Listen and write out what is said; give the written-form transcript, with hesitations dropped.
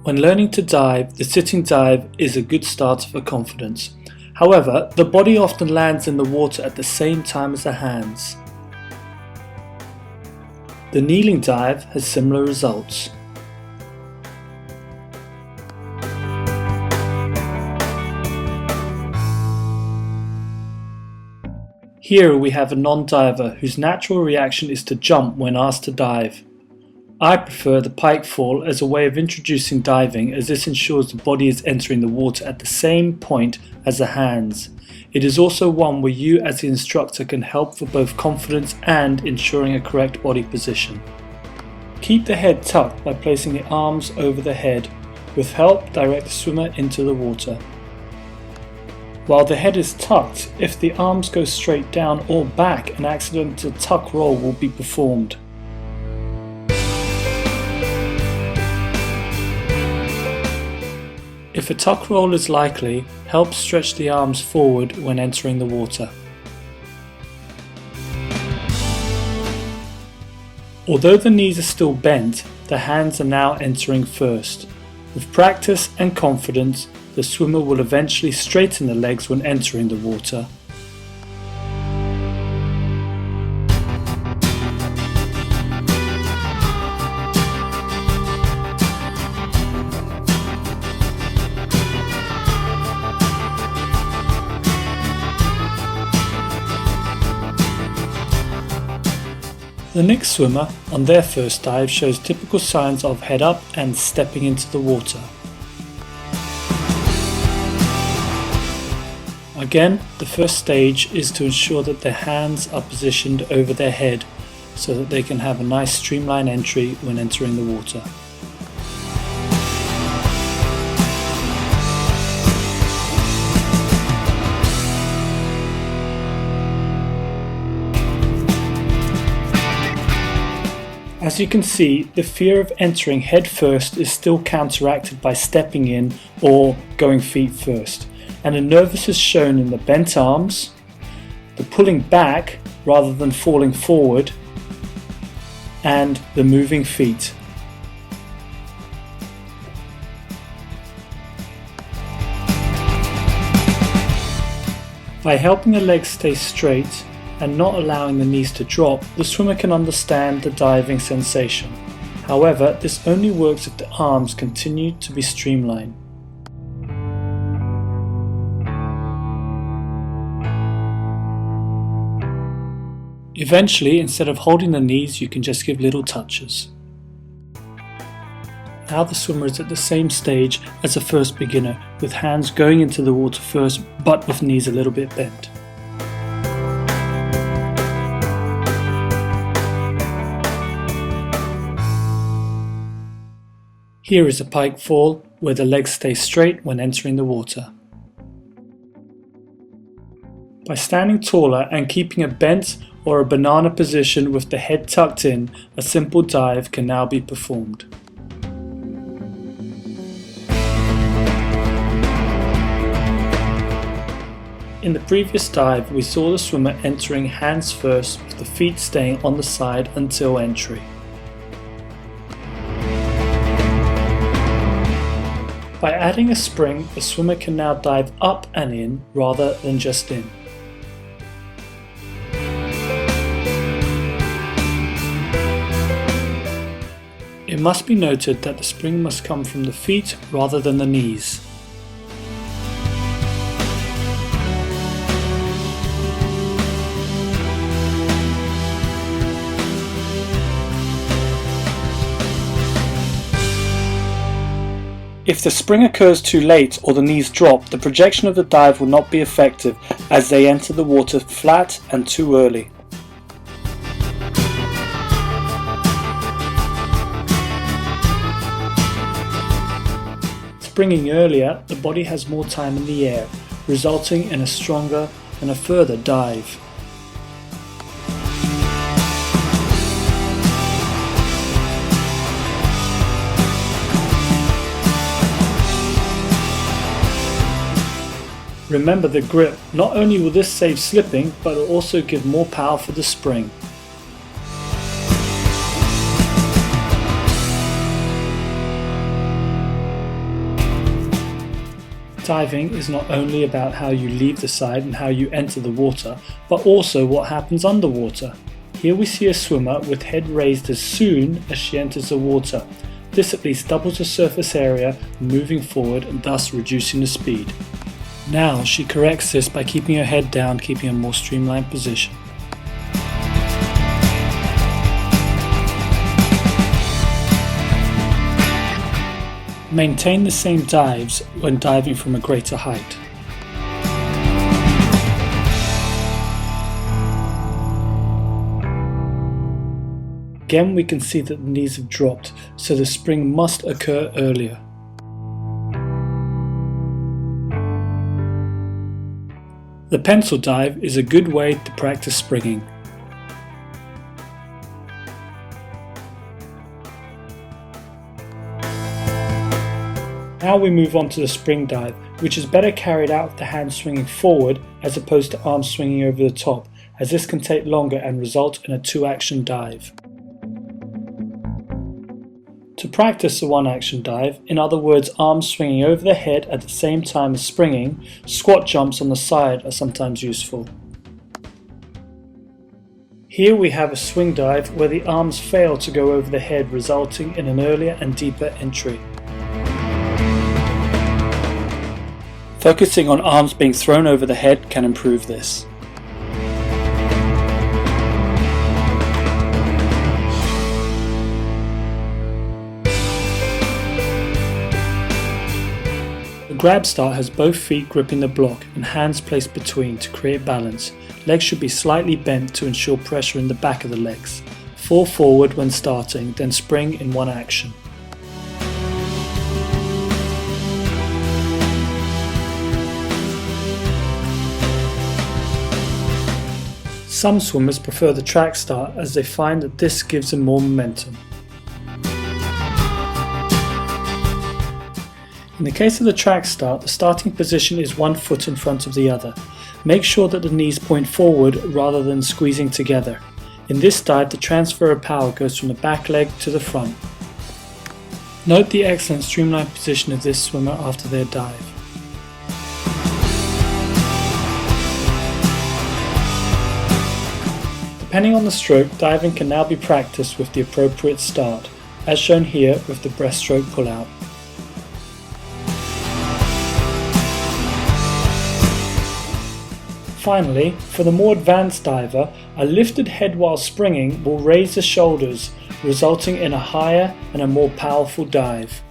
When learning to dive, the sitting dive is a good starter for confidence. However, the body often lands in the water at the same time as the hands. The kneeling dive has similar results. Here we have a non-diver whose natural reaction is to jump when asked to dive. I prefer the pike fall as a way of introducing diving, as this ensures the body is entering the water at the same point as the hands. It is also one where you as the instructor can help for both confidence and ensuring a correct body position. Keep the head tucked by placing the arms over the head. With help, direct the swimmer into the water. While the head is tucked, if the arms go straight down or back, an accidental tuck roll will be performed. If a tuck roll is likely, help stretch the arms forward when entering the water. Although the knees are still bent, the hands are now entering first. With practice and confidence, the swimmer will eventually straighten the legs when entering the water. The next swimmer, on their first dive, shows typical signs of head up and stepping into the water. Again, the first stage is to ensure that their hands are positioned over their head so that they can have a nice streamlined entry when entering the water. As you can see, the fear of entering head first is still counteracted by stepping in or going feet first, and the nervous is shown in the bent arms, the pulling back rather than falling forward, and the moving feet. By helping the legs stay straight and not allowing the knees to drop, the swimmer can understand the diving sensation. However, this only works if the arms continue to be streamlined. Eventually, instead of holding the knees, you can just give little touches. Now the swimmer is at the same stage as a first beginner, with hands going into the water first, but with knees a little bit bent. Here is a pike fall, where the legs stay straight when entering the water. By standing taller and keeping a bent or a banana position with the head tucked in, a simple dive can now be performed. In the previous dive, we saw the swimmer entering hands first, with the feet staying on the side until entry. By adding a spring, the swimmer can now dive up and in rather than just in. It must be noted that the spring must come from the feet rather than the knees. If the spring occurs too late or the knees drop, the projection of the dive will not be effective, as they enter the water flat and too early. Springing earlier, the body has more time in the air, resulting in a stronger and a further dive. Remember the grip. Not only will this save slipping, but it will also give more power for the spring. Diving is not only about how you leave the side and how you enter the water, but also what happens underwater. Here we see a swimmer with head raised as soon as she enters the water. This at least doubles the surface area, moving forward and thus reducing the speed. Now she corrects this by keeping her head down, keeping a more streamlined position. Maintain the same dives when diving from a greater height. Again, we can see that the knees have dropped, so the spring must occur earlier. The pencil dive is a good way to practice springing. Now we move on to the spring dive, which is better carried out with the hands swinging forward as opposed to arms swinging over the top, as this can take longer and result in a two-action dive. To practice the one-action dive, in other words arms swinging over the head at the same time as springing, squat jumps on the side are sometimes useful. Here we have a swing dive where the arms fail to go over the head, resulting in an earlier and deeper entry. Focusing on arms being thrown over the head can improve this. The grab start has both feet gripping the block and hands placed between to create balance. Legs should be slightly bent to ensure pressure in the back of the legs. Fall forward when starting, then spring in one action. Some swimmers prefer the track start as they find that this gives them more momentum. In the case of the track start, the starting position is one foot in front of the other. Make sure that the knees point forward rather than squeezing together. In this dive, the transfer of power goes from the back leg to the front. Note the excellent streamlined position of this swimmer after their dive. Depending on the stroke, diving can now be practiced with the appropriate start, as shown here with the breaststroke pull-out. Finally, for the more advanced diver, a lifted head while springing will raise the shoulders, resulting in a higher and a more powerful dive.